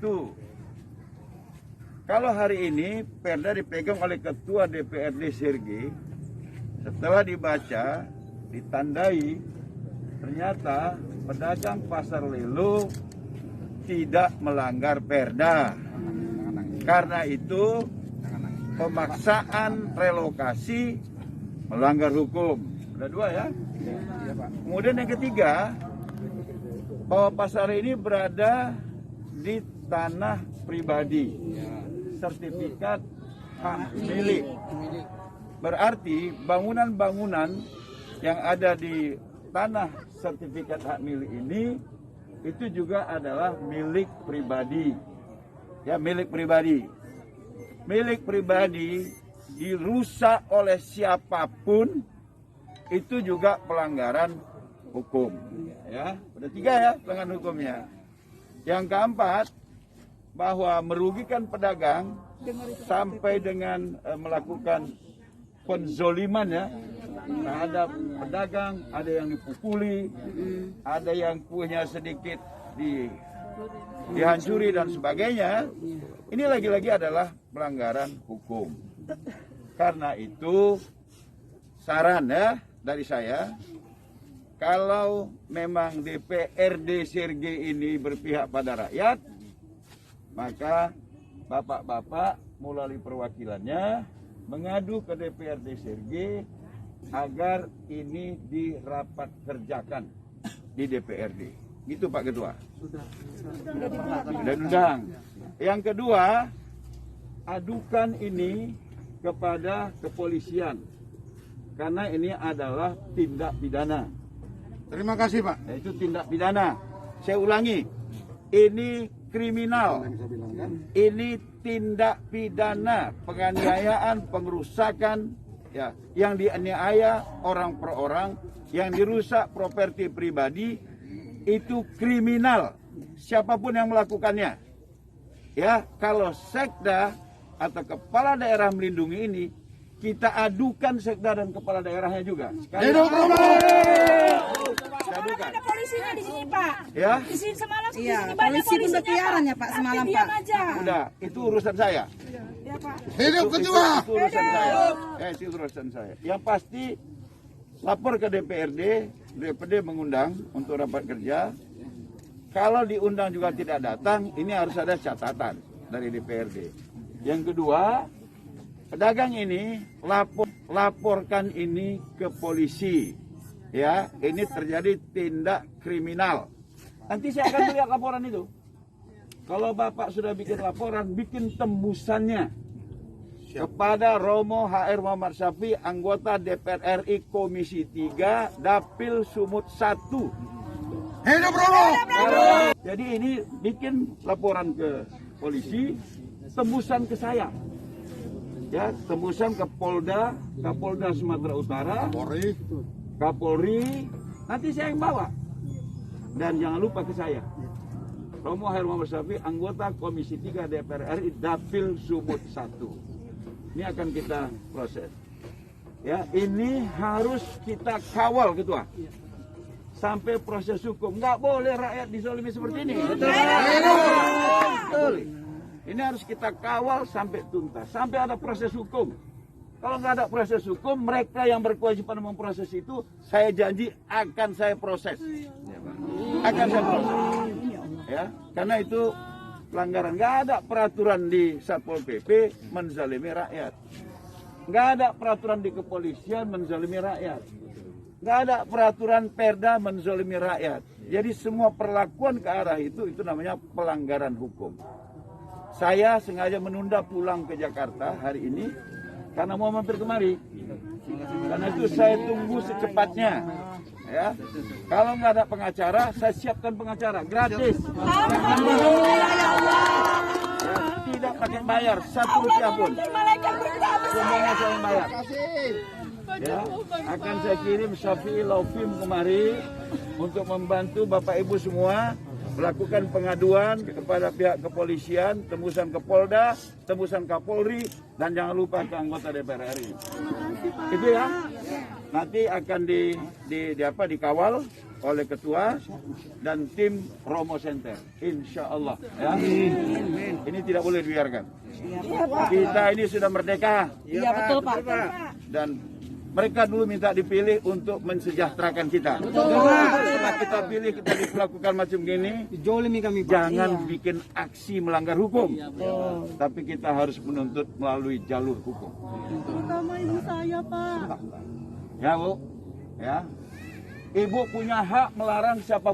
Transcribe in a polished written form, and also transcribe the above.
itu, kalau hari ini Perda dipegang oleh Ketua DPRD Sirgi, setelah dibaca, ditandai, ternyata pedagang pasar Lelo tidak melanggar Perda. Karena itu pemaksaan relokasi melanggar hukum. Ada dua ya. Kemudian yang ketiga, bahwa pasar ini berada di tanah pribadi, sertifikat hak milik. Berarti bangunan-bangunan yang ada di tanah sertifikat hak milik ini itu juga adalah milik pribadi. Ya, milik pribadi. Milik pribadi dirusak oleh siapapun itu juga pelanggaran hukum. Ya, ada 3 ya pelanggaran hukumnya. Yang keempat, bahwa merugikan pedagang sampai dengan melakukan penzoliman ya terhadap pedagang, ada yang dipukuli, ada yang kuahnya sedikit dihancuri dan sebagainya. Ini lagi-lagi adalah pelanggaran hukum. Karena itu saran ya dari saya, kalau memang DPRD Sirgi ini berpihak pada rakyat, maka bapak-bapak melalui perwakilannya mengadu ke DPRD Sirgi agar ini dirapat kerjakan di DPRD. Gitu Pak Ketua. Dan undang. Yang kedua, adukan ini kepada kepolisian. Karena ini adalah tindak pidana. Terima kasih Pak. Itu tindak pidana. Saya ulangi, ini kriminal. Ini tindak pidana penganiayaan, pengerusakan ya, yang dianiaya orang per orang, yang dirusak properti pribadi, itu kriminal. Siapapun yang melakukannya. Ya, kalau sekda atau kepala daerah melindungi ini, kita adukan sekda dan kepala daerahnya juga. Hidup Romo! Adukan. Ada polisinya di sini Pak. Ya. Di sini semalam di Iya, sini banyak polisi pun polisinya, berkeliaran Pak. ya Pak semalam Tapi Pak. diam aja. Udah, itu urusan saya. Ya Pak. Hidup Ketua! Itu urusan saya. Itu urusan saya. Yang pasti lapor ke DPRD, DPRD mengundang untuk rapat kerja. Kalau diundang juga tidak datang, ini harus ada catatan dari DPRD. Yang kedua, pedagang ini laporkan ini ke polisi. Ya, ini terjadi tindak kriminal. Nanti saya akan melihat laporan itu. Kalau Bapak sudah bikin laporan, bikin tembusannya kepada Romo HR Muhammad Syafi, anggota DPR RI Komisi 3, Dapil Sumut 1. Hidup Romo! Jadi ini bikin laporan ke polisi, tembusan ke saya. Ya, tembusan ke Polda, Kapolda Sumatera Utara, Kapolri, nanti saya yang bawa. Dan jangan lupa ke saya. Romo HR Muhammad Syafi, anggota Komisi 3 DPR RI Dapil Sumut 1. Ini akan kita proses. Ya, ini harus kita kawal Ketua. Sampai proses hukum. Nggak boleh rakyat dizalimi seperti ini. Betul. Ini harus kita kawal sampai tuntas, sampai ada proses hukum. Kalau nggak ada proses hukum, mereka yang berkewajiban memproses itu, saya janji akan saya proses. Akan saya proses. Ya, karena itu pelanggaran. Nggak ada peraturan di Satpol PP menzalimi rakyat. Nggak ada peraturan di kepolisian menzalimi rakyat. Nggak ada peraturan Perda menzalimi rakyat. Jadi semua perlakuan ke arah itu namanya pelanggaran hukum. Saya sengaja menunda pulang ke Jakarta hari ini karena mau mampir kemari. Karena itu saya tunggu secepatnya. Ya, kalau nggak ada pengacara, saya siapkan pengacara gratis. Ya, tidak pakai bayar 1 rupiah pun. Semuanya saya bayar. Ya, akan saya kirim Syafi'i Laufim kemari untuk membantu Bapak Ibu semua melakukan pengaduan kepada pihak kepolisian, tembusan ke Polda, tembusan Kapolri, dan jangan lupa ke anggota DPR RI. Itu ya. Nanti akan dikawal oleh ketua dan tim Romo Center. Insya Allah. Ya. Ini tidak boleh dibiarkan. Iya, Pak. Kita ini sudah merdeka. Iya, betul, Pak. Dan mereka dulu minta dipilih untuk mensejahterakan kita. Setelah kita pilih, kita diperlakukan macam gini, Jolimi kami, Pak. jangan bikin aksi melanggar hukum. Tapi kita harus menuntut melalui jalur hukum. Terutama ibu saya, Pak. Ya, Bu. Ya. Ibu punya hak melarang siapa